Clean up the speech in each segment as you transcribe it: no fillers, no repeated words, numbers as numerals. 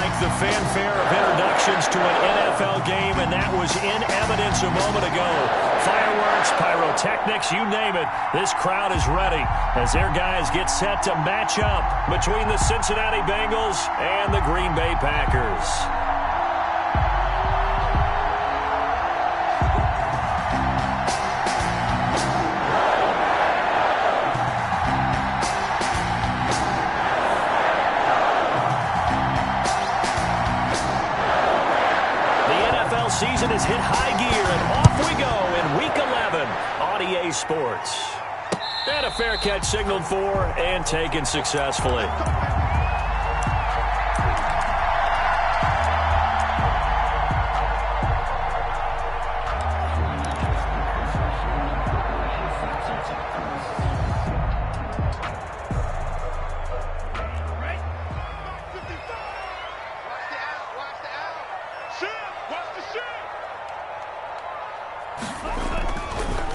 like the fanfare of introductions to an NFL game, and that was in evidence a moment ago. Fireworks, pyrotechnics, you name it. This crowd is ready as their guys get set to match up between the Cincinnati Bengals and the Green Bay Packers. Season is hit high gear, and off we go in Week 11 on EA Sports. And a fair catch signaled for and taken successfully.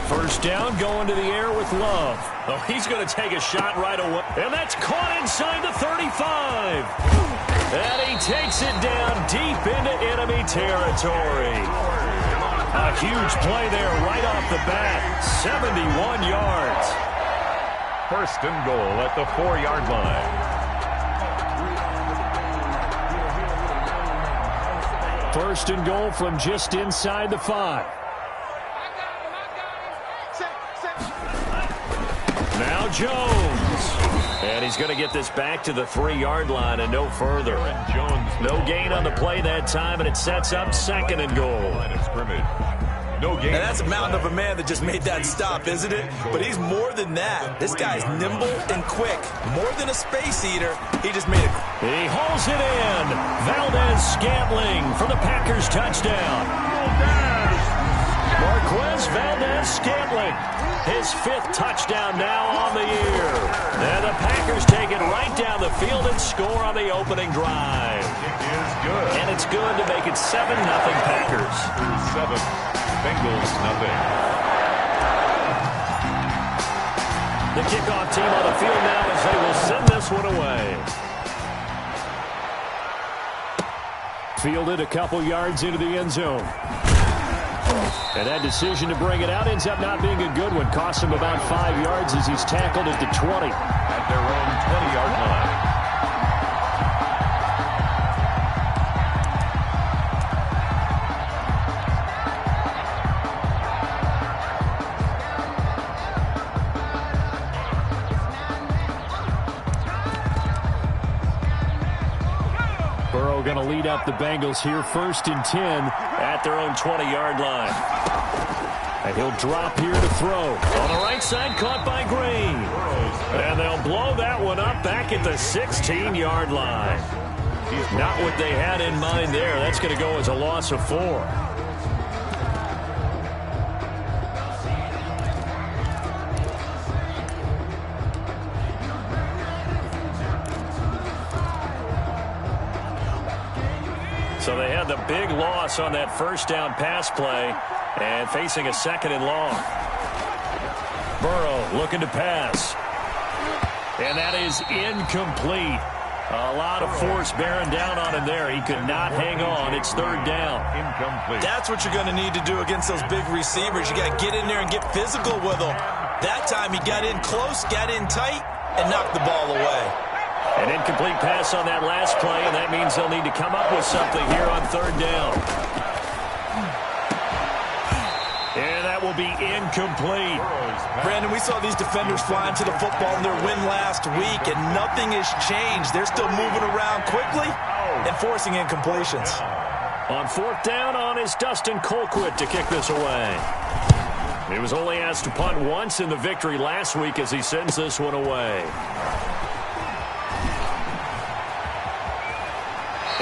First down, going to the air with Love. Oh, he's going to take a shot right away. And that's caught inside the 35. And he takes it down deep into enemy territory. A huge play there right off the bat. 71 yards. First and goal at the 4-yard line. First and goal from just inside the 5. Now Jones. And he's going to get this back to the 3-yard line and no further. No gain on the play that time, and it sets up second and goal. No gain. And that's a mountain of a man that just made that stop, isn't it? But he's more than that. This guy's nimble and quick. More than a space eater. He just made it. He hauls it in. Valdez-Scantling for the Packers touchdown. Marquez Valdez-Scantling. His 5th touchdown now on the year. And the Packers take it right down the field and score on the opening drive. It is good. And it's good to make it 7-0 Packers. 7, Bengals nothing. The kickoff team on the field now as they will send this one away. Fielded a couple yards into the end zone. And that decision to bring it out ends up not being a good one. Costs him about 5 yards as he's tackled at the 20. At their own 20-yard line. Burrow going to lead up the Bengals here, 1st and 10 at their own 20-yard line. And he'll drop here to throw. On the right side, caught by Green. And they'll blow that one up back at the 16-yard line. Not what they had in mind there. That's going to go as a loss of 4. So they had the big loss on that first down pass play and facing a 2nd and long. Burrow looking to pass. And that is incomplete. A lot of force bearing down on him there. He could not hang on. It's 3rd down. Incomplete. That's what you're going to need to do against those big receivers. You got to get in there and get physical with them. That time he got in close, got in tight, and knocked the ball away. An incomplete pass on that last play, and that means they'll need to come up with something here on 3rd down. And that will be incomplete. Brandon, we saw these defenders flying to the football in their win last week, and nothing has changed. They're still moving around quickly and forcing incompletions. On 4th down on is Dustin Colquitt to kick this away. He was only asked to punt once in the victory last week as he sends this one away.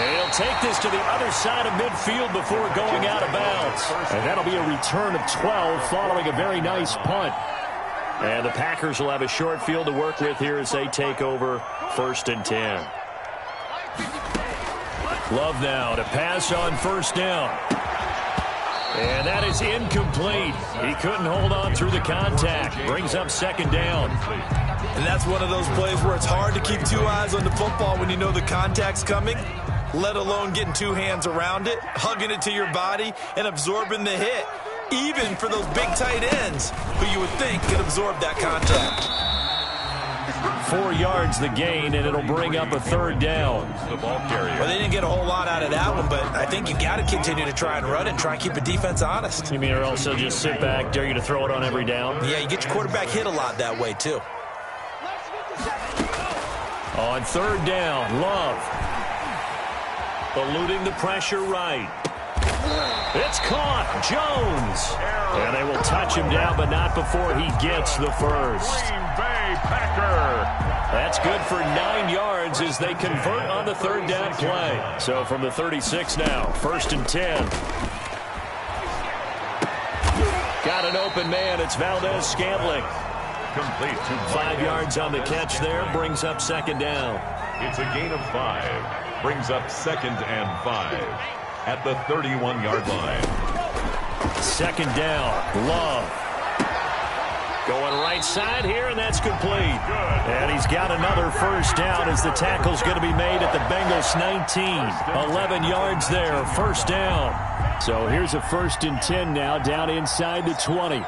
He'll take this to the other side of midfield before going out of bounds. And that'll be a return of 12 following a very nice punt. And the Packers will have a short field to work with here as they take over 1st and 10. Love now to pass on 1st down. And that is incomplete. He couldn't hold on through the contact. Brings up 2nd down. And that's one of those plays where it's hard to keep 2 eyes on the football when you know the contact's coming. let alone getting two hands around it, hugging it to your body, and absorbing the hit, even for those big tight ends who you would think could absorb that contact. 4 yards the gain, and it'll bring up a third down. The ball carrier. Well, they didn't get a whole lot out of that one, but I think you got to continue to try and run it and try and keep the defense honest. You mean or also just sit back, dare you to throw it on every down? Yeah, you get your quarterback hit a lot that way, too. On third down, Love. Eluding the pressure right. It's caught. Jones. And they will touch him down, but not before he gets the first. Green Bay Packer. That's good for 9 yards as they convert on the third down play. So from the 36 now, 1st and 10. Got an open man. It's Valdez-Scantling. Complete to 5 yards on the catch there. Brings up 2nd down. It's a gain of 5. Brings up 2nd and 5 at the 31-yard line. 2nd down. Love. Going right side here, and that's complete. And he's got another first down as the tackle's going to be made at the Bengals 19. 11 yards there, first down. So here's a 1st and 10 now, down inside the 20.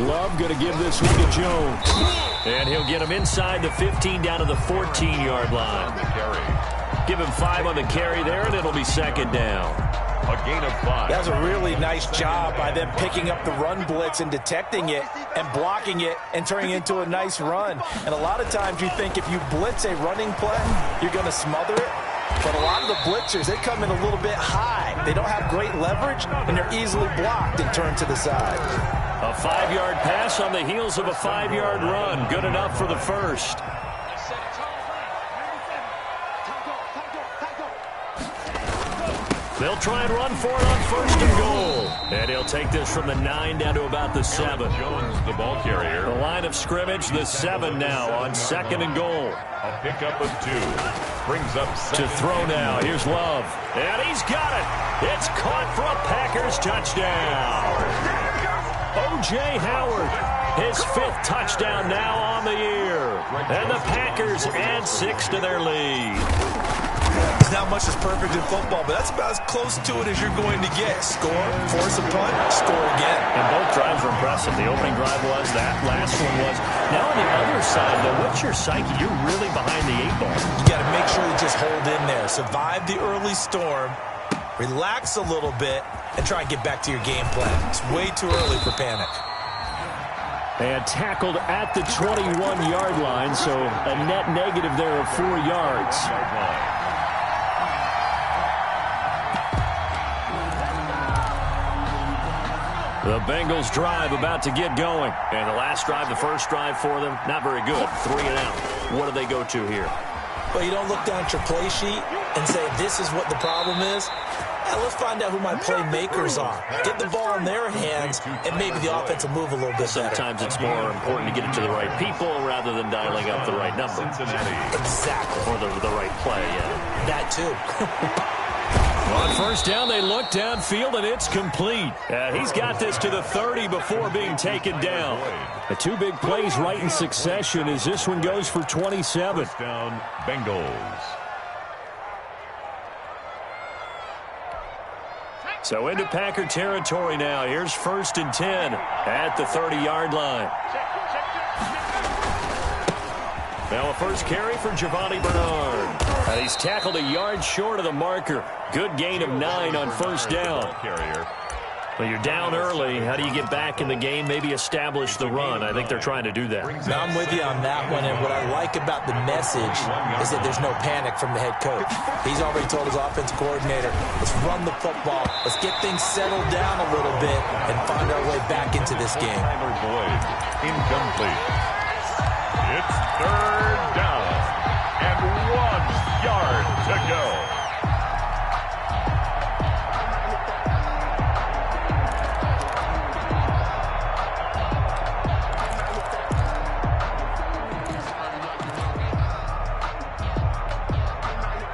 Love going to give this one to Jones. And he'll get him inside the 15 down to the 14-yard line. Give him 5 on the carry there, and it'll be 2nd down. A gain of 5. That was a really nice job by them picking up the run blitz and detecting it and blocking it and turning it into a nice run. And a lot of times you think if you blitz a running play, you're going to smother it. But a lot of the blitzers, they come in a little bit high. They don't have great leverage, and they're easily blocked and turned to the side. A 5-yard pass on the heels of a 5-yard run. Good enough for the first. They'll try and run for it on 1st and goal. And he'll take this from the 9 down to about the 7. Jones, the ball carrier. The line of scrimmage, the 7 now on 2nd and goal. A pickup of 2. Brings up 7. To throw now. Here's Love. And he's got it. It's caught for a Packers touchdown. O.J. Howard, his 5th touchdown now on the year. And the Packers add 6 to their lead. Not much is perfect in football, but that's about as close to it as you're going to get. Score, force a punt, score again. And both drives were impressive. The opening drive was, that last one was. Now on the other side, though, what's your psyche? You're really behind the 8 ball. You got to make sure you just hold in there. Survive the early storm, relax a little bit, and try and get back to your game plan. It's way too early for panic. And tackled at the 21-yard line, so a net negative there of 4 yards. The Bengals drive about to get going. And the last drive, the first drive for them, not very good. 3 and out. What do they go to here? Well, you don't look down at your play sheet and say, this is what the problem is. Let's find out who my playmakers are. Get the ball in their hands, and maybe the offense will move a little bit better. Sometimes it's more important to get it to the right people rather than dialing up the right number. Exactly. Or the right play, yeah. That too. On 1st down, they look downfield, and it's complete. He's got this to the 30 before being taken down. The 2 big plays right in succession as this one goes for 27. First down, Bengals. So into Packer territory now. Here's 1st and 10 at the 30-yard line. Now a first carry for Giovanni Bernard. And he's tackled a yard short of the marker. Good gain of 9 on 1st down. Well, you're down early. How do you get back in the game? Maybe establish the run. I think they're trying to do that. Now, I'm with you on that one, and what I like about the message is that there's no panic from the head coach. He's already told his offense coordinator, let's run the football, let's get things settled down a little bit, and find our way back into this game. Incomplete. It's 3rd down, and 1 yard to go.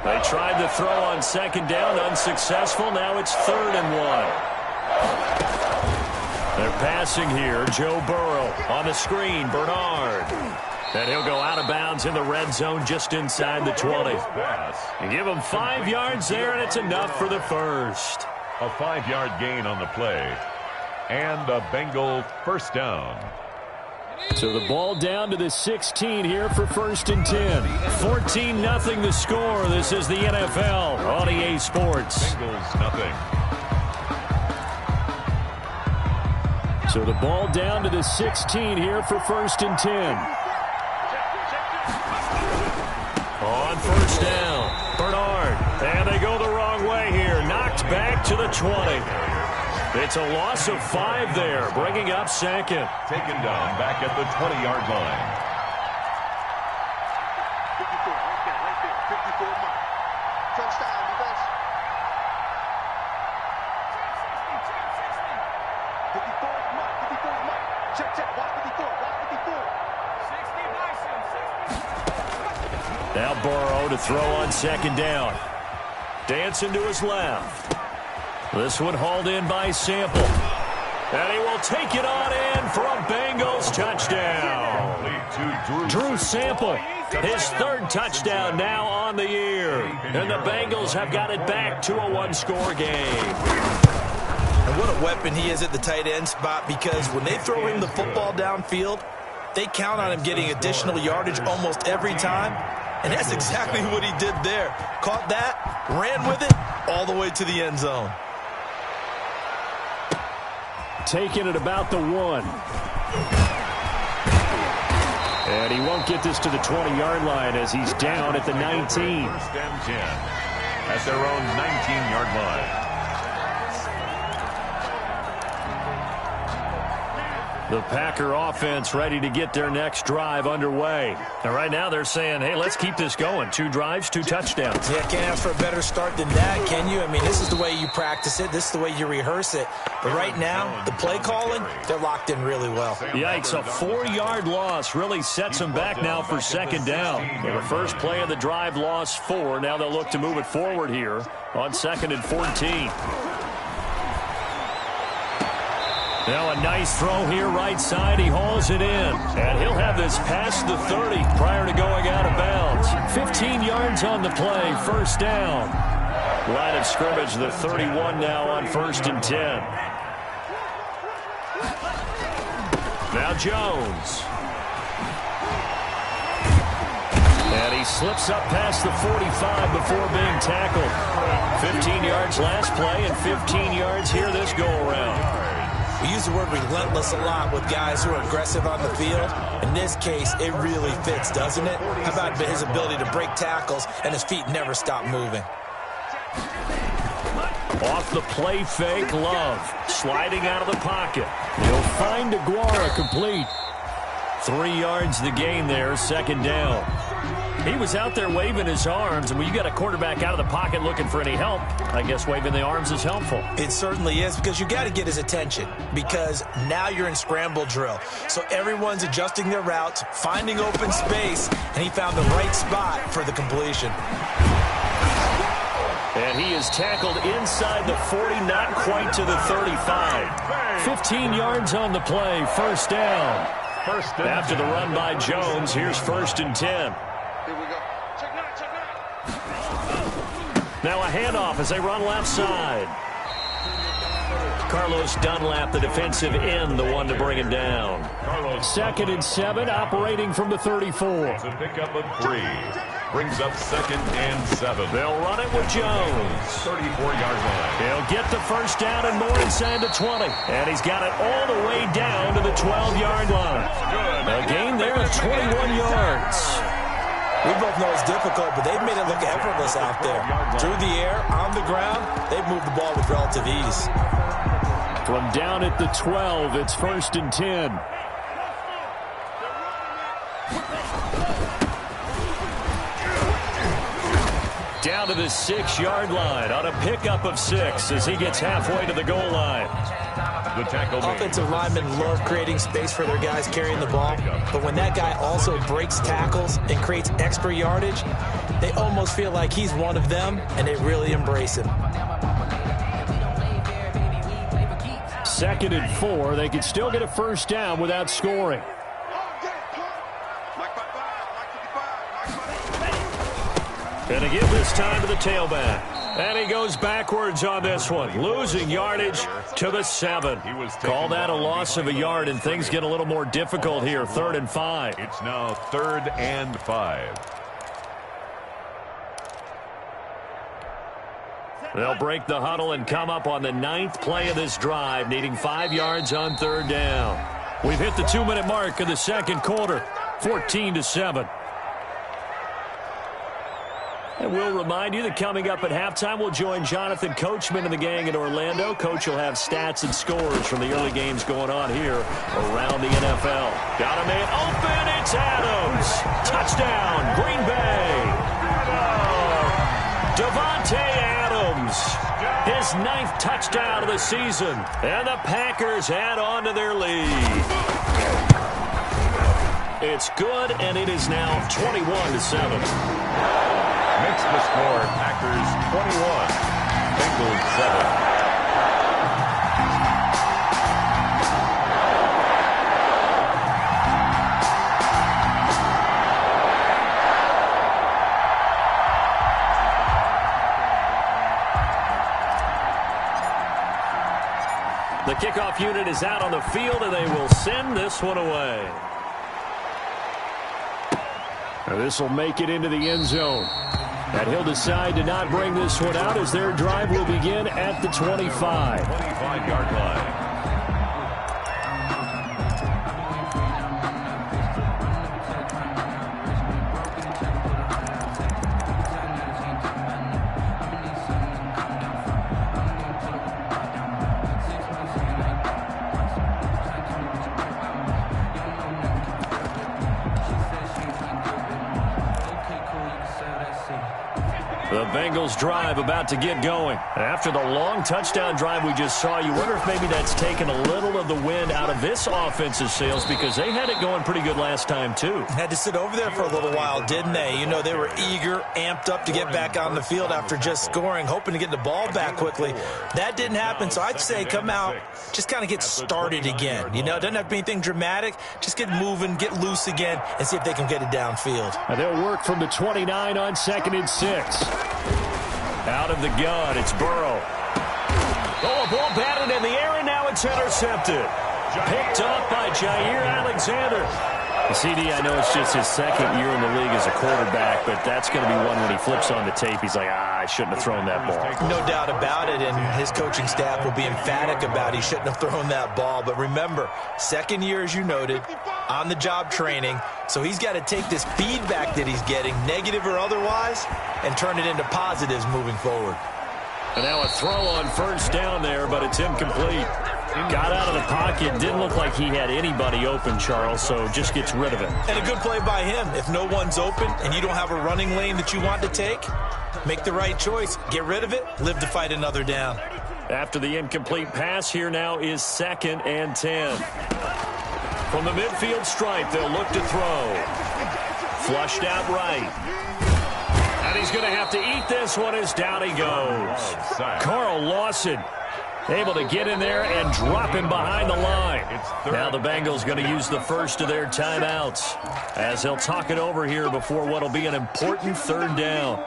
They tried to throw on 2nd down, unsuccessful. Now it's 3rd and 1. They're passing here. Joe Burrow on the screen. Bernard. And he'll go out of bounds in the red zone just inside the 20. You give him 5 yards there, and it's enough for the first. A 5-yard gain on the play. And a Bengal first down. So the ball down to the 16 here for 1st and 10. 14-0 the score. This is the NFL on EA Sports. Bengals nothing. So the ball down to the 16 here for 1st and 10. On first down, Bernard. And they go the wrong way here. Knocked back to the 20. It's a loss of 5 there, bringing up 2nd. Taken down back at the 20-yard line. 54, Mike. Touchdown, defense. 54, Mike. 54, Mike. Check. Watch 54. Watch 54. Now Burrow to throw on 2nd down. Dancing to his left. This one hauled in by Sample. And he will take it on in for a Bengals touchdown. Drew Sample, his 3rd touchdown now on the year. And the Bengals have got it back to a 1-score game. And what a weapon he is at the tight end spot, because when they throw him the football downfield, they count on him getting additional yardage almost every time. And that's exactly what he did there. Caught that, ran with it, all the way to the end zone. Taking it about the 1. And he won't get this to the 20-yard line as he's down at the 19. 1st and 10 at their own 19-yard line. The Packer offense ready to get their next drive underway. And right now they're saying, hey, let's keep this going. 2 drives, 2 touchdowns. Yeah, can't ask for a better start than that, can you? I mean, this is the way you practice it. This is the way you rehearse it. But right now, the play calling, they're locked in really well. Yikes, a 4-yard loss really sets them back now for 2nd down. And the first play of the drive lost 4. Now they'll look to move it forward here on 2nd and 14. Now a nice throw here right side. He hauls it in. And he'll have this past the 30 prior to going out of bounds. 15 yards on the play. 1st down. Line of scrimmage, the 31 now on 1st and 10. Now Jones. And he slips up past the 45 before being tackled. 15 yards last play and 15 yards here this go-around. We use the word relentless a lot with guys who are aggressive on the field. In this case, it really fits, doesn't it? How about his ability to break tackles and his feet never stop moving? Off the play fake, Love sliding out of the pocket. He'll find Aguara complete. 3 yards the gain there, 2nd down. He was out there waving his arms, and when you got a quarterback out of the pocket looking for any help, I guess waving the arms is helpful. It certainly is, because you got to get his attention, because now you're in scramble drill. So everyone's adjusting their routes, finding open space, and he found the right spot for the completion. And he is tackled inside the 40, not quite to the 35. 15 yards on the play, 1st down. After the run by Jones, here's 1st and 10. Here we go. Check now. Now a handoff as they run left side. Carlos Dunlap, the defensive end, the one to bring him down. 2nd and 7, operating from the 34. It's a pickup of 3. Brings up 2nd and 7. They'll run it with Jones. 34-yard line. He'll get the 1st down and more inside the 20. And he's got it all the way down to the 12-yard line. A gain there of 21 yards. We both know it's difficult, but they've made it look effortless out there. Through the air, on the ground, they've moved the ball with relative ease. From down at the 12, it's 1st and 10. Down to the 6-yard line on a pickup of 6 as he gets halfway to the goal line. The tackle. Offensive linemen love creating space for their guys carrying the ball, but when that guy also breaks tackles and creates extra yardage, they almost feel like he's one of them, and they really embrace him. 2nd and 4. They could still get a 1st down without scoring. Gonna give this time to the tailback. And he goes backwards on this one, losing yardage to the 7. Call that a loss of a yard, and things get a little more difficult here. 3rd and 5. It's now 3rd and 5. They'll break the huddle and come up on the 9th play of this drive, needing 5 yards on 3rd down. We've hit the 2-minute mark of the second quarter, 14-7. And we'll remind you that coming up at halftime, we'll join Jonathan Coachman and the gang in Orlando. Coach will have stats and scores from the early games going on here around the NFL. Got a man open. It's Adams. Touchdown, Green Bay. Devontae Adams. His 9th touchdown of the season. And the Packers add on to their lead. It's good, and it is now 21-7. Makes the score Packers 21, Bengals 7. The kickoff unit is out on the field, and they will send this one away. Now this will make it into the end zone. And he'll decide to not bring this one out as their drive will begin at the 25. 25-yard line. The Bengals drive about to get going. After the long touchdown drive we just saw, you wonder if maybe that's taken a little of the wind out of this offensive sails because they had it going pretty good last time too. Had to sit over there for a little while, didn't they? You know, they were eager, amped up to get back on the field after just scoring, hoping to get the ball back quickly. That didn't happen, so I'd say come out, just kind of get started again. You know, it doesn't have to be anything dramatic. Just get moving, get loose again, and see if they can get it downfield. And they'll work from the 29 on 2nd and 6. Out of the gun, it's Burrow. Oh, a ball batted in the air, and now it's intercepted. Picked up by Jair Alexander. CD, I know it's just his 2nd year in the league as a quarterback, but that's going to be one when he flips on the tape. He's like, I shouldn't have thrown that ball. No doubt about it, and his coaching staff will be emphatic about he shouldn't have thrown that ball. But remember, 2nd year, as you noted, on-the-job training, so he's got to take this feedback that he's getting, negative or otherwise, and turn it into positives moving forward. And now a throw on 1st down there, but it's incomplete. Got out of the pocket. Didn't look like he had anybody open, Charles, so just gets rid of it. And a good play by him. If no one's open and you don't have a running lane that you want to take, make the right choice. Get rid of it. Live to fight another down. After the incomplete pass, here now is 2nd and 10. From the midfield stripe, they'll look to throw. Flushed out right. And he's going to have to eat this one as down he goes. Carl Lawson able to get in there and drop him behind the line. Now the Bengals going to use the first of their timeouts as they'll talk it over here before what will be an important 3rd down.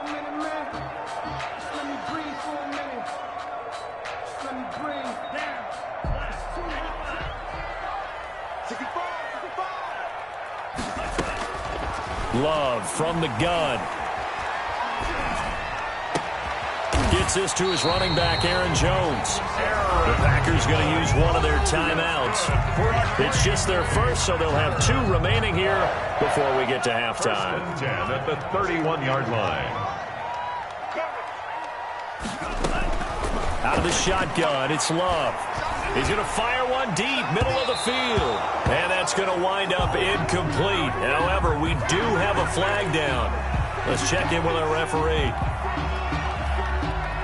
Love from the gun. Gets this to his running back, Aaron Jones. The Packers going to use one of their timeouts. It's just their first, so they'll have 2 remaining here before we get to halftime. 1st and 10 at the 31-yard line. Out of the shotgun, it's Love. He's going to fire one deep, middle of the field. And that's going to wind up incomplete. However, we do have a flag down. Let's check in with our referee.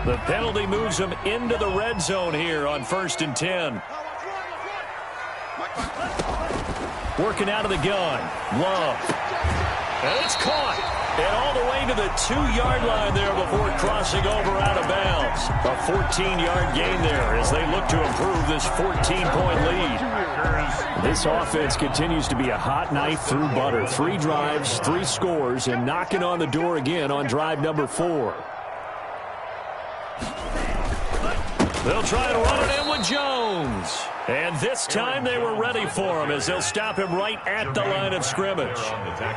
The penalty moves them into the red zone here on 1st and 10. Working out of the gun. Love. And it's caught. And all the way to the 2-yard line there before crossing over out of bounds. A 14-yard gain there as they look to improve this 14-point lead. This offense continues to be a hot knife through butter. 3 drives, 3 scores, and knocking on the door again on drive number 4. They'll try to run it in with Jones. And this time they were ready for him as they'll stop him right at the line of scrimmage.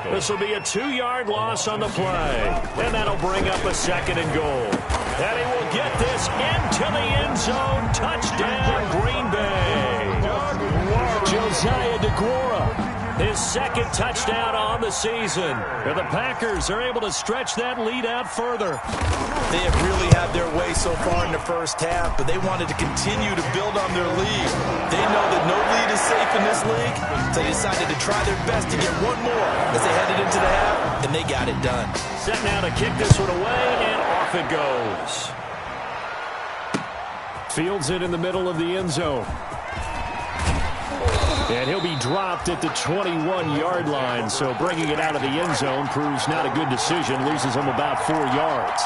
This will be a 2-yard loss on the play. And that'll bring up a 2nd and goal. And he will get this into the end zone. Touchdown, Green Bay. Josiah DeGuara. His 2nd touchdown on the season. And the Packers are able to stretch that lead out further. They have really had their way so far in the first half, but they wanted to continue to build on their lead. They know that no lead is safe in this league, so they decided to try their best to get one more as they headed into the half, and they got it done. Set now to kick this one away, and off it goes. Fields it in the middle of the end zone. And he'll be dropped at the 21-yard line, so bringing it out of the end zone proves not a good decision, loses him about 4 yards.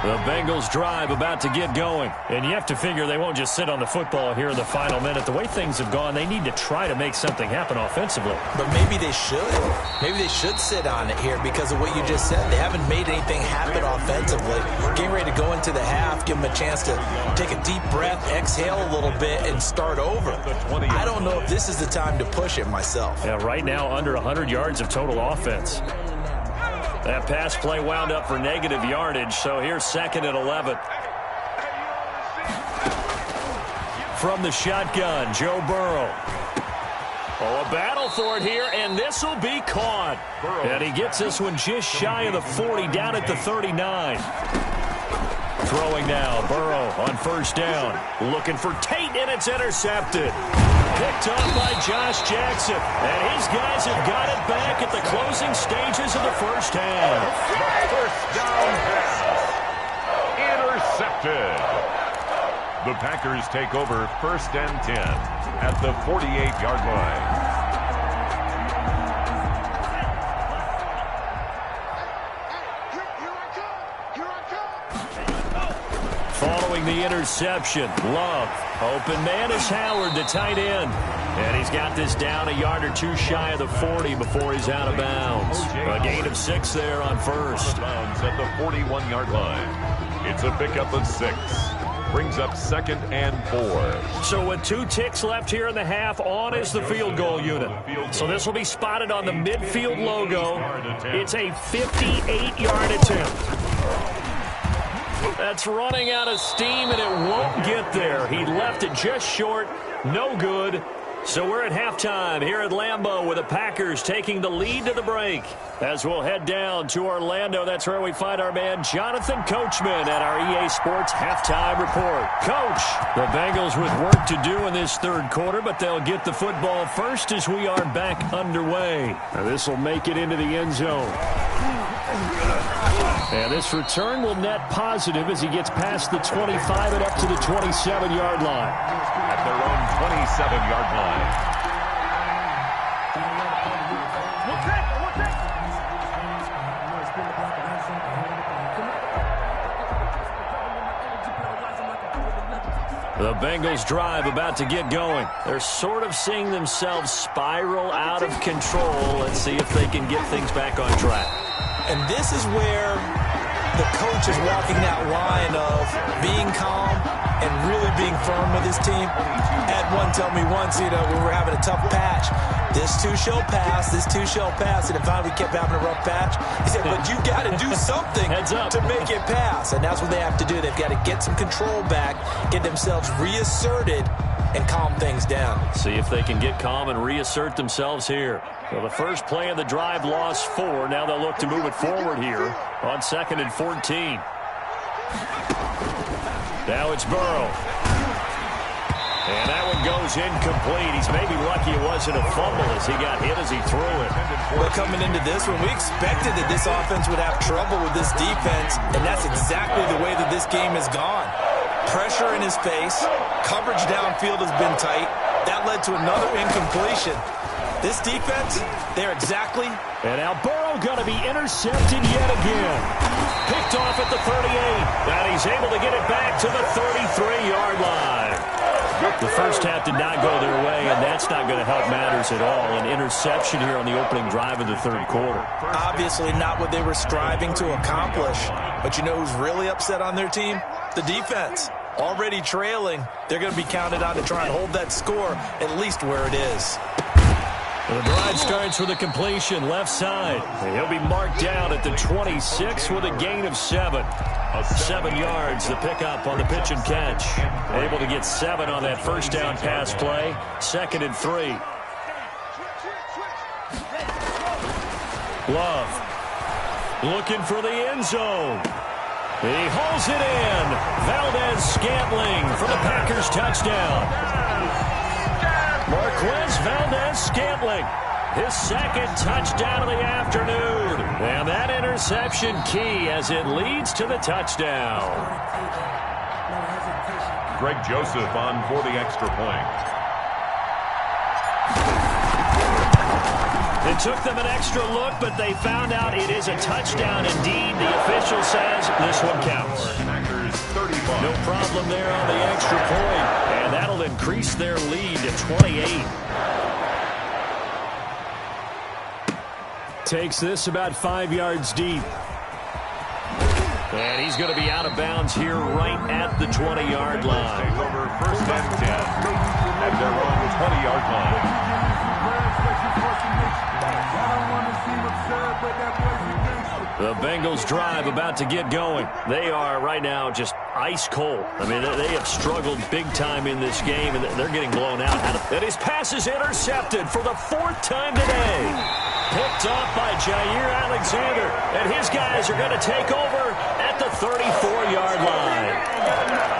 The Bengals drive about to get going. And you have to figure they won't just sit on the football here in the final minute. The way things have gone, they need to try to make something happen offensively. But maybe they should. Maybe they should sit on it here because of what you just said. They haven't made anything happen offensively. Getting ready to go into the half, give them a chance to take a deep breath, exhale a little bit, and start over. I don't know if this is the time to push it myself. Yeah, right now under 100 yards of total offense. That pass play wound up for negative yardage, so here's 2nd and 11. From the shotgun, Joe Burrow. Oh, a battle for it here, and this will be caught. And he gets this one just shy of the 40, down at the 39. Throwing now, Burrow on 1st down. Looking for Tate, and it's intercepted. Picked up by Josh Jackson. And his guys have got it back at the closing stages of the first half. First down pass. Intercepted. The Packers take over 1st and 10 at the 48-yard line. Following the interception, Love. Open man is Howard, the tight end. And he's got this down a yard or 2 shy of the 40 before he's out of bounds. A gain of 6 there on 1st. At the 41-yard line. It's a pickup of 6. Brings up 2nd and 4. So with 2 ticks left here in the half, on is the field goal unit. So this will be spotted on the midfield logo. It's a 58-yard attempt. That's running out of steam, and it won't get there. He left it just short. No good. So we're at halftime here at Lambeau with the Packers taking the lead to the break. As we'll head down to Orlando, that's where we find our man Jonathan Coachman at our EA Sports Halftime Report. Coach, the Bengals with work to do in this 3rd quarter, but they'll get the football first as we are back underway. Now this will make it into the end zone. And this return will net positive as he gets past the 25 and up to the 27-yard line. At their own 27-yard line. The Bengals drive about to get going. They're sort of seeing themselves spiral out of control. Let's see if they can get things back on track. And this is where the coach is walking that line of being calm and really being firm with his team. Had one tell me once, when we were having a tough patch, this too shall pass, this too shall pass. And finally we kept having a rough patch. He said, but you got to do something to make it pass. And that's what they have to do. They've got to get some control back, get themselves reasserted, and calm things down. See if they can get calm and reassert themselves here. So the first play of the drive lost 4. Now they'll look to move it forward here on 2nd and 14. Now it's Burrow. And that one goes incomplete. He's maybe lucky it wasn't a fumble as he got hit as he threw it. Well, coming into this one, we expected that this offense would have trouble with this defense, and that's exactly the way that this game has gone. Pressure in his face. Coverage downfield has been tight. That led to another incompletion. This defense, they're exactly. And now Burrow going to be intercepted yet again. Picked off at the 38. And he's able to get it back to the 33-yard line. The first half did not go their way, and that's not going to help matters at all. An interception here on the opening drive of the third quarter. Obviously not what they were striving to accomplish. But you know who's really upset on their team? The defense. Already trailing, they're going to be counted on to try and hold that score at least where it is. The drive starts with a completion left side. He'll be marked down at the 26 with a gain of 7. 7 yards, the pickup on the pitch and catch. Able to get 7 on that first down pass play. 2nd and 3. Love looking for the end zone. He hauls it in. Valdez-Scantling for the Packers touchdown. Marquez Valdez-Scantling, his 2nd touchdown of the afternoon. And that interception key as it leads to the touchdown. Greg Joseph on for the extra point. It took them an extra look, but they found out it is a touchdown indeed. The official says this one counts. No problem there on the extra point, and that'll increase their lead to 28. Takes this about 5 yards deep. And he's going to be out of bounds here right at the 20-yard line. Over 1st and 10 at their own 20-yard line. The Bengals drive about to get going. They are right now just ice cold. I mean, they have struggled big time in this game, and they're getting blown out. And his pass is intercepted for the 4th time today. Picked off by Jair Alexander, and his guys are going to take over at the 34-yard line.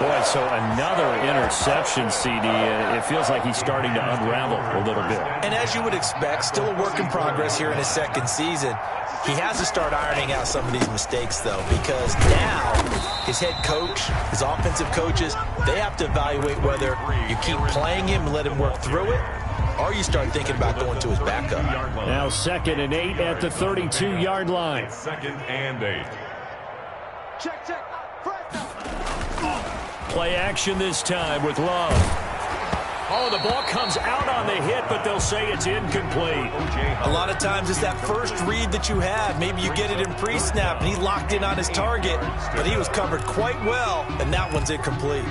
Boy, so another interception, CD. It feels like he's starting to unravel a little bit. And as you would expect, still a work in progress here in his 2nd season. He has to start ironing out some of these mistakes, though, because now his head coach, his offensive coaches, they have to evaluate whether you keep playing him and let him work through it, or you start thinking about going to his backup. Now 2nd and 8 at the 32-yard line. 2nd and 8. Check. Play action this time with Love. Oh, the ball comes out on the hit, but they'll say it's incomplete. A lot of times it's that first read that you have. Maybe you get it in pre-snap, and he locked in on his target, but he was covered quite well, and that one's incomplete.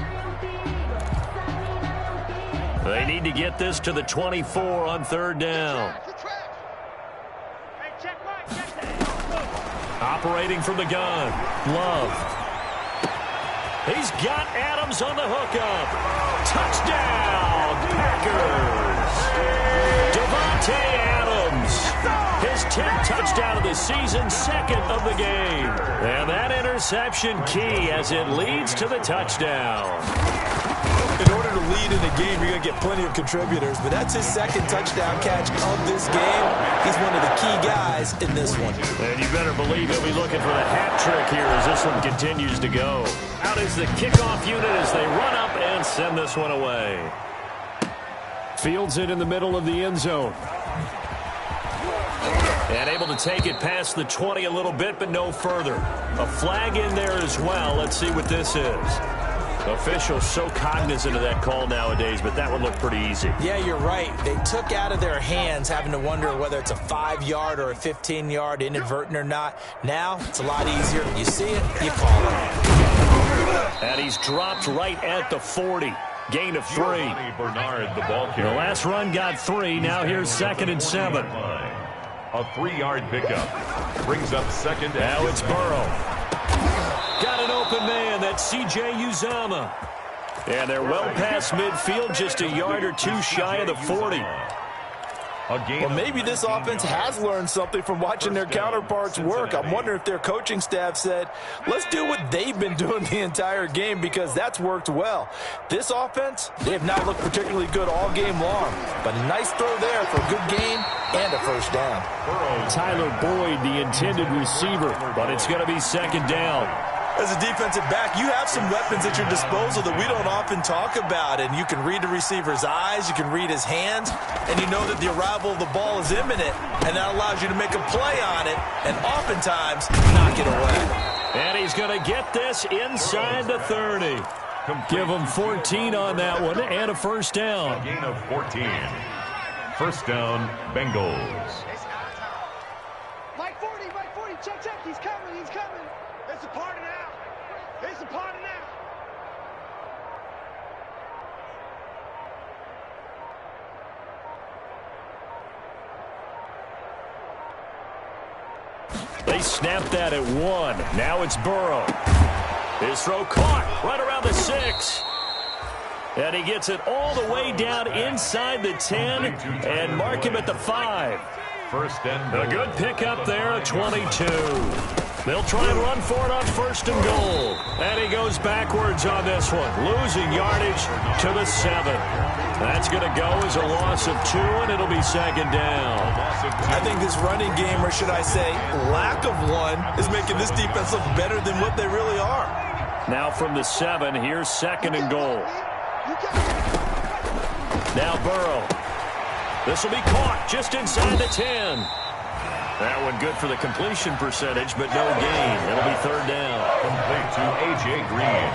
They need to get this to the 24 on 3rd down. Operating from the gun. Love. He's got Adams on the hookup. Touchdown, Packers. Devontae Adams. His 10th touchdown of the season, 2nd of the game. And that interception key as it leads to the touchdown. In order to lead in a game, you're going to get plenty of contributors, but that's his 2nd touchdown catch of this game. He's one of the key guys in this one. And you better believe he'll be looking for the hat trick here as this one continues to go. Out is the kickoff unit as they run up and send this one away. Fields it in the middle of the end zone. And able to take it past the 20 a little bit, but no further. A flag in there as well. Let's see what this is. Officials so cognizant of that call nowadays, but that one looked pretty easy. Yeah, you're right. They took out of their hands having to wonder whether it's a 5-yard or a 15-yard, inadvertent or not. Now, it's a lot easier. You see it, you call it. And he's dropped right at the 40. Gain of 3. Bernard, the ball carrier. The last run got 3. Now here's 2nd and 7. A 3-yard pickup. Brings up 2nd and Now it's Burrow. Got an open man. That's C.J. Uzama. And they're well past midfield, just a yard or 2 shy of the 40. Well, maybe this offense has learned something from watching their counterparts work. I'm wondering if their coaching staff said, let's do what they've been doing the entire game, because that's worked well. This offense, they have not looked particularly good all game long, but a nice throw there for a good gain and a 1st down. Tyler Boyd, the intended receiver, but it's going to be 2nd down. As a defensive back, you have some weapons at your disposal that we don't often talk about. And you can read the receiver's eyes, you can read his hands, and you know that the arrival of the ball is imminent, and that allows you to make a play on it and oftentimes knock it away. And he's going to get this inside the 30. Give him 14 on that one and a first down. A gain of 14. First down, Bengals. Mike 40, check, he's coming. It's a party now. It's a party now. They snapped that at 1. Now it's Burrow. His throw caught right around the 6. And he gets it all the way down inside the 10 and mark him at the 5. First and A good pickup there at 22. They'll try and run for it on first and goal. And he goes backwards on this one, losing yardage to the 7. That's going to go as a loss of 2, and it'll be second down. I think this running game, or should I say lack of one, is making this defense look better than what they really are. Now from the 7, here's second and goal. Now Burrow. This will be caught just inside the 10. That one good for the completion percentage, but no gain. It'll be third down. Complete to A.J. Green.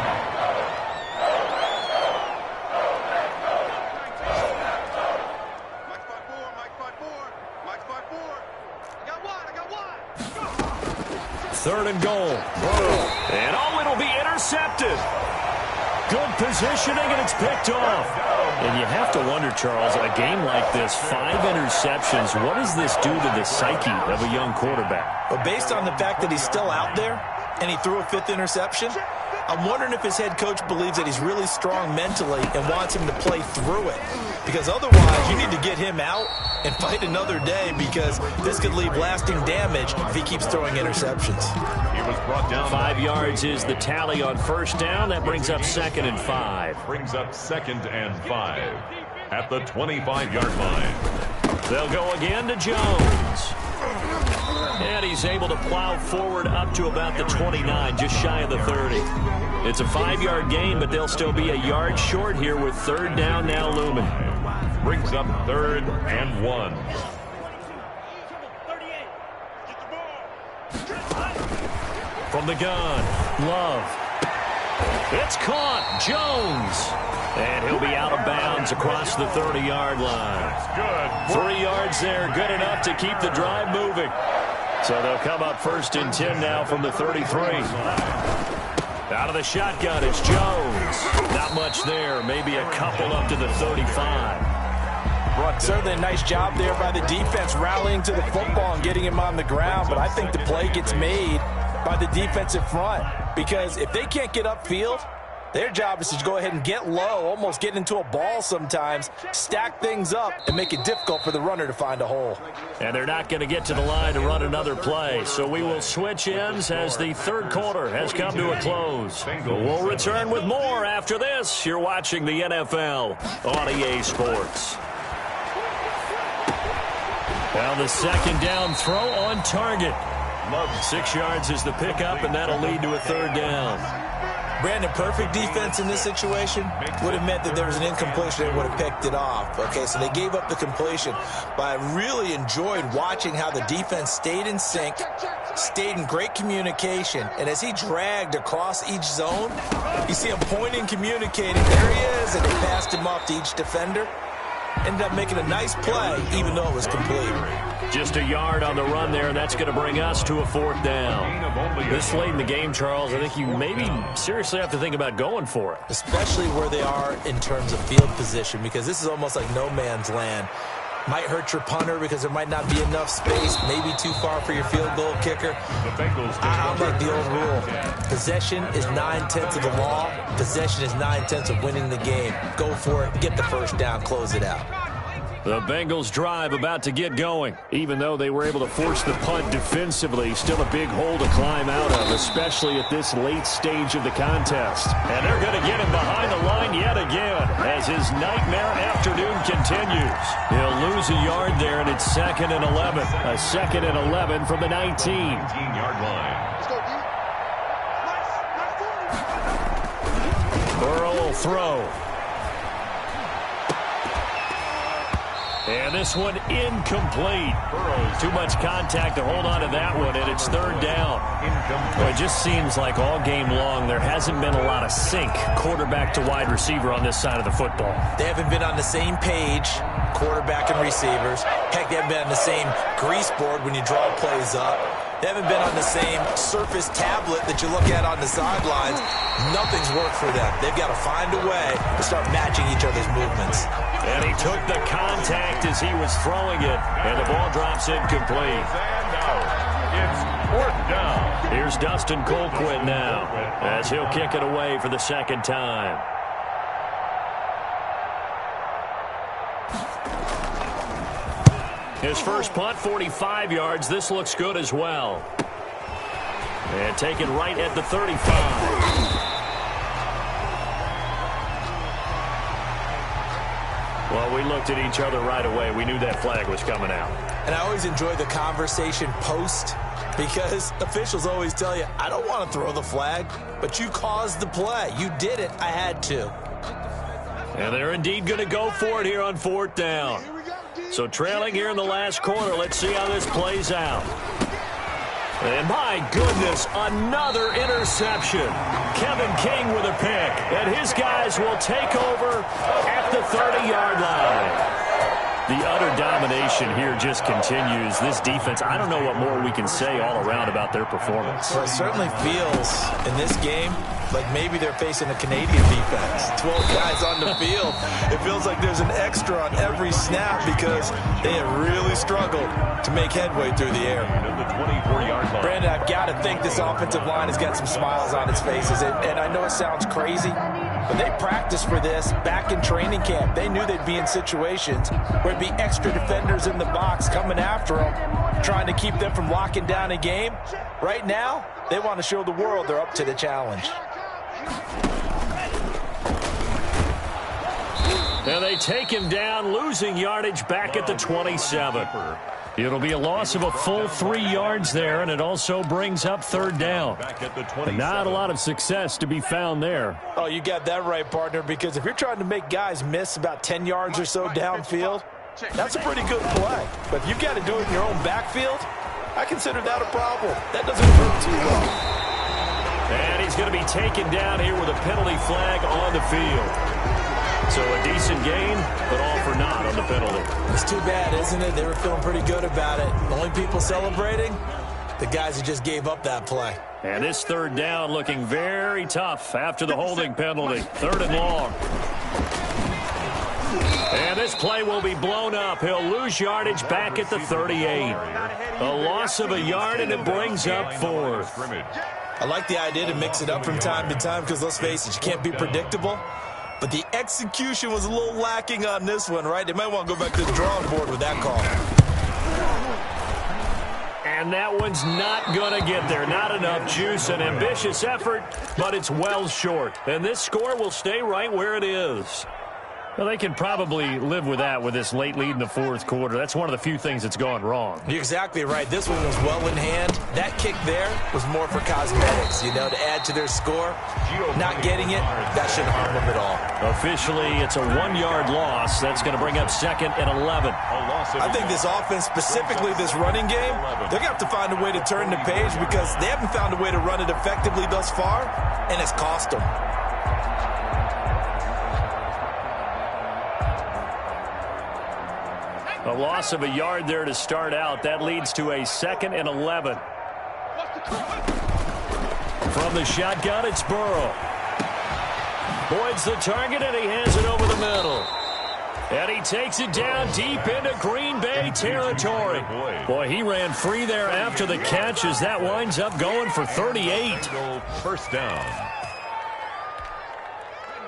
Third and goal. Burrow. And it'll be intercepted. Good positioning, and it's picked off. And you have to wonder, Charles, a game like this, 5 interceptions, what does this do to the psyche of a young quarterback? But based on the fact that he's still out there and he threw a 5th interception, I'm wondering if his head coach believes that he's really strong mentally and wants him to play through it. Because otherwise, you need to get him out and fight another day, because this could leave lasting damage if he keeps throwing interceptions. He was brought down. 5 yards is the tally on first down. That brings up second and 5. Brings up second and 5 at the 25-yard line. They'll go again to Jones. And he's able to plow forward up to about the 29, just shy of the 30. It's a 5-yard gain, but they'll still be a yard short here with third down now looming. Brings up third and 1. From the gun, Love. It's caught, Jones. And he'll be out of bounds across the 30-yard line. Good. 3 yards there, good enough to keep the drive moving. So they'll come up first and 10 now from the 33. Out of the shotgun, it's Jones. Not much there, maybe a couple up to the 35. Certainly a nice job there by the defense, rallying to the football and getting him on the ground. But I think the play gets made by the defensive front, because if they can't get upfield, their job is to go ahead and get low, almost get into a ball sometimes, stack things up, and make it difficult for the runner to find a hole. And they're not going to get to the line to run another play. So we will switch ends as the third quarter has come to a close. We'll return with more after this. You're watching the NFL on EA Sports. Well, the second down throw on target. 6 yards is the pickup, and that'll lead to a third down. Brandon, perfect defense in this situation would have meant that there was an incompletion. They would have picked it off. Okay, so they gave up the completion. But I really enjoyed watching how the defense stayed in sync, stayed in great communication. And as he dragged across each zone, you see him pointing, communicating. There he is, and they passed him off to each defender. Ended up making a nice play, even though it was complete. Just a yard on the run there, and that's going to bring us to a fourth down. This late in the game, Charles, I think you maybe seriously have to think about going for it. Especially where they are in terms of field position, because this is almost like no man's land. Might hurt your punter because there might not be enough space, maybe too far for your field goal kicker. I like the old rule. Possession is 9/10 of the law. Possession is 9/10 of winning the game. Go for it, get the first down, close it out. The Bengals drive about to get going. Even though they were able to force the punt defensively, still a big hole to climb out of, especially at this late stage of the contest. And they're going to get him behind the line yet again as his nightmare afternoon continues. He'll lose a yard there, and it's 2nd and 11. A 2nd and 11 from the 19. 19-yard line. Burrow will throw. And this one incomplete. Too much contact to hold on to that one, and it's third down. Well, it just seems like all game long there hasn't been a lot of sync quarterback to wide receiver on this side of the football. They haven't been on the same page, quarterback and receivers. Heck, they haven't been on the same grease board when you draw plays up. They haven't been on the same surface tablet that you look at on the sidelines. Nothing's worked for them. They've got to find a way to start matching each other's movements. And he took the contact as he was throwing it, and the ball drops incomplete. It's fourth down. Here's Dustin Colquitt now, as he'll kick it away for the second time. His first punt, 45 yards. This looks good as well. And taken right at the 35. Well, we looked at each other right away. We knew that flag was coming out. And I always enjoy the conversation post because officials always tell you, I don't want to throw the flag, but you caused the play. You did it. I had to. And they're indeed going to go for it here on fourth down. So trailing here in the last quarter, let's see how this plays out. And my goodness, another interception. Kevin King with a pick. And his guys will take over at the 30-yard line. The utter domination here just continues. This defense, I don't know what more we can say all around about their performance. Well, it certainly feels in this game like maybe they're facing a Canadian defense. 12 guys on the field. It feels like there's an extra on every snap because they have really struggled to make headway through the air. Brandon, I've got to think this offensive line has got some smiles on its faces. And I know it sounds crazy, but they practiced for this back in training camp. They knew they'd be in situations where it'd be extra defenders in the box coming after them, trying to keep them from locking down a game. Right now, they want to show the world they're up to the challenge. And they take him down, losing yardage back at the 27. It'll be a loss of a full 3 yards there, and it also brings up third down. And not a lot of success to be found there. Oh, you got that right, partner, because if you're trying to make guys miss about 10 yards or so downfield, that's a pretty good play. But if you've got to do it in your own backfield, I consider that a problem. That doesn't work too well. And he's going to be taken down here with a penalty flag on the field. So a decent gain, but all for naught on the penalty. It's too bad, isn't it? They were feeling pretty good about it. The only people celebrating, the guys who just gave up that play. And this third down looking very tough after the holding penalty. Third and long. And this play will be blown up. He'll lose yardage back at the 38. A loss of a yard, and it brings up fourth. I like the idea to mix it up from time to time because, let's face it, you can't be predictable. But the execution was a little lacking on this one, right? They might want to go back to the drawing board with that call. And that one's not going to get there. Not enough juice. An ambitious effort, but it's well short. And this score will stay right where it is. Well, they can probably live with that with this late lead in the fourth quarter. That's one of the few things that's gone wrong. You're exactly right. This one was well in hand. That kick there was more for cosmetics, you know, to add to their score. Not getting it, that shouldn't harm them at all. Officially, it's a 1-yard loss. That's going to bring up second and 11. I think this offense, specifically this running game, they're going to have to find a way to turn the page because they haven't found a way to run it effectively thus far, and it's cost them. A loss of a yard there to start out. That leads to a second and 11. From the shotgun, it's Burrow. Boyd's the target, and he hands it over the middle. And he takes it down deep into Green Bay territory. Boy, he ran free there after the catch as that winds up going for 38. First down.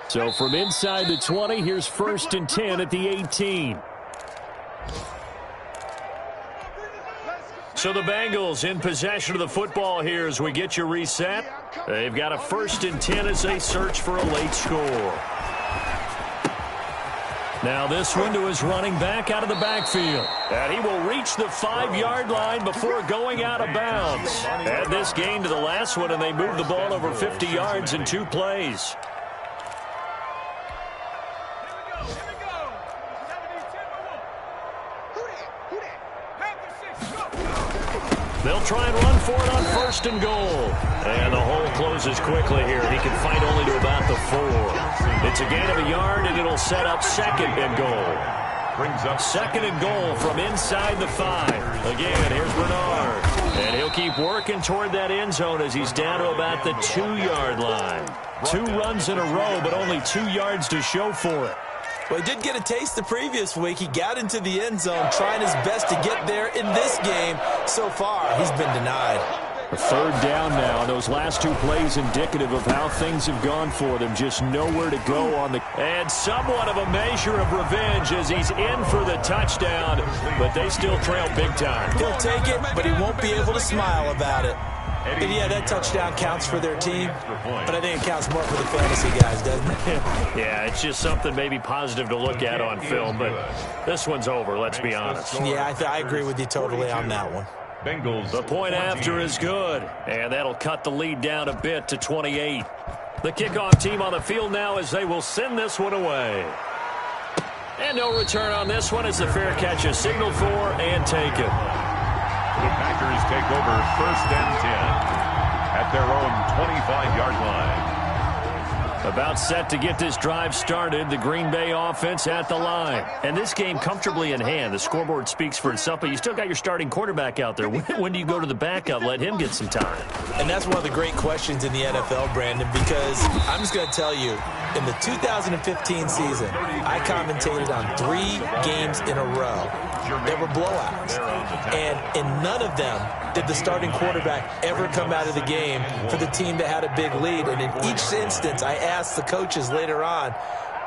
So from inside the 20, here's first and 10 at the 18. So the Bengals in possession of the football here as we get you reset. They've got a first and 10 as they search for a late score. Now this one to his running back out of the backfield. And he will reach the 5-yard line before going out of bounds. Add this gain to the last one, and they move the ball over 50 yards in 2 plays. They'll try and run for it on 1st and goal. And the hole closes quickly here. He can fight only to about the 4. It's a gain of a yard, and it'll set up 2nd and goal. Brings up 2nd and goal from inside the 5. Again, here's Bernard. And he'll keep working toward that end zone as he's down to about the 2-yard line. 2 runs in a row, but only 2 yards to show for it. Well, he did get a taste the previous week. He got into the end zone, trying his best to get there in this game. So far, he's been denied. A 3rd down now. Those last 2 plays indicative of how things have gone for them. Just nowhere to go on the... And somewhat of a measure of revenge as he's in for the touchdown. But they still trail big time. He'll take it, but he won't be able to smile about it. And yeah, that touchdown counts for their team, but I think it counts more for the fantasy guys, doesn't it? Yeah, it's just something maybe positive to look at on film, but this one's over, let's be honest. Yeah, I agree with you totally on that one. Bengals. The point after is good, and that'll cut the lead down a bit to 28. The kickoff team on the field now as they will send this one away. And no return on this one as the fair catch is signaled for and taken. The Packers take over 1st and 10 at their own 25-yard line. About set to get this drive started, the Green Bay offense at the line. And this game comfortably in hand. The scoreboard speaks for itself, but you still got your starting quarterback out there. When do you go to the backup? Let him get some time. And that's one of the great questions in the NFL, Brandon, because I'm just going to tell you, in the 2015 season, I commentated on 3 games in a row. They were blowouts. And in none of them did the starting quarterback ever come out of the game for the team that had a big lead. And in each instance, I asked the coaches later on,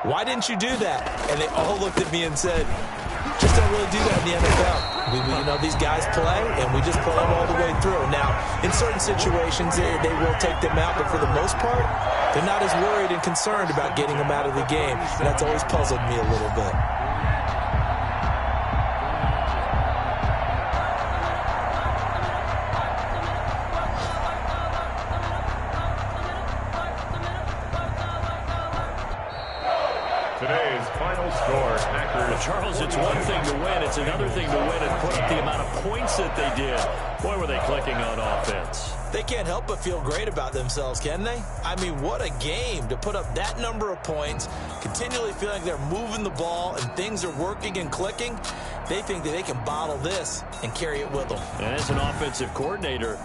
why didn't you do that? And they all looked at me and said, just don't really do that in the NFL. These guys play, and we just play them all the way through. Now, in certain situations, they will take them out, but for the most part, they're not as worried and concerned about getting them out of the game. And that's always puzzled me a little bit. Today's final score, Packers. Charles, it's one thing to win. It's another thing to win and put up the amount of points that they did. Boy, were they clicking on offense. They can't help but feel great about themselves, can they? I mean, what a game to put up that number of points, continually feeling like they're moving the ball and things are working and clicking. They think that they can bottle this and carry it with them. And as an offensive coordinator,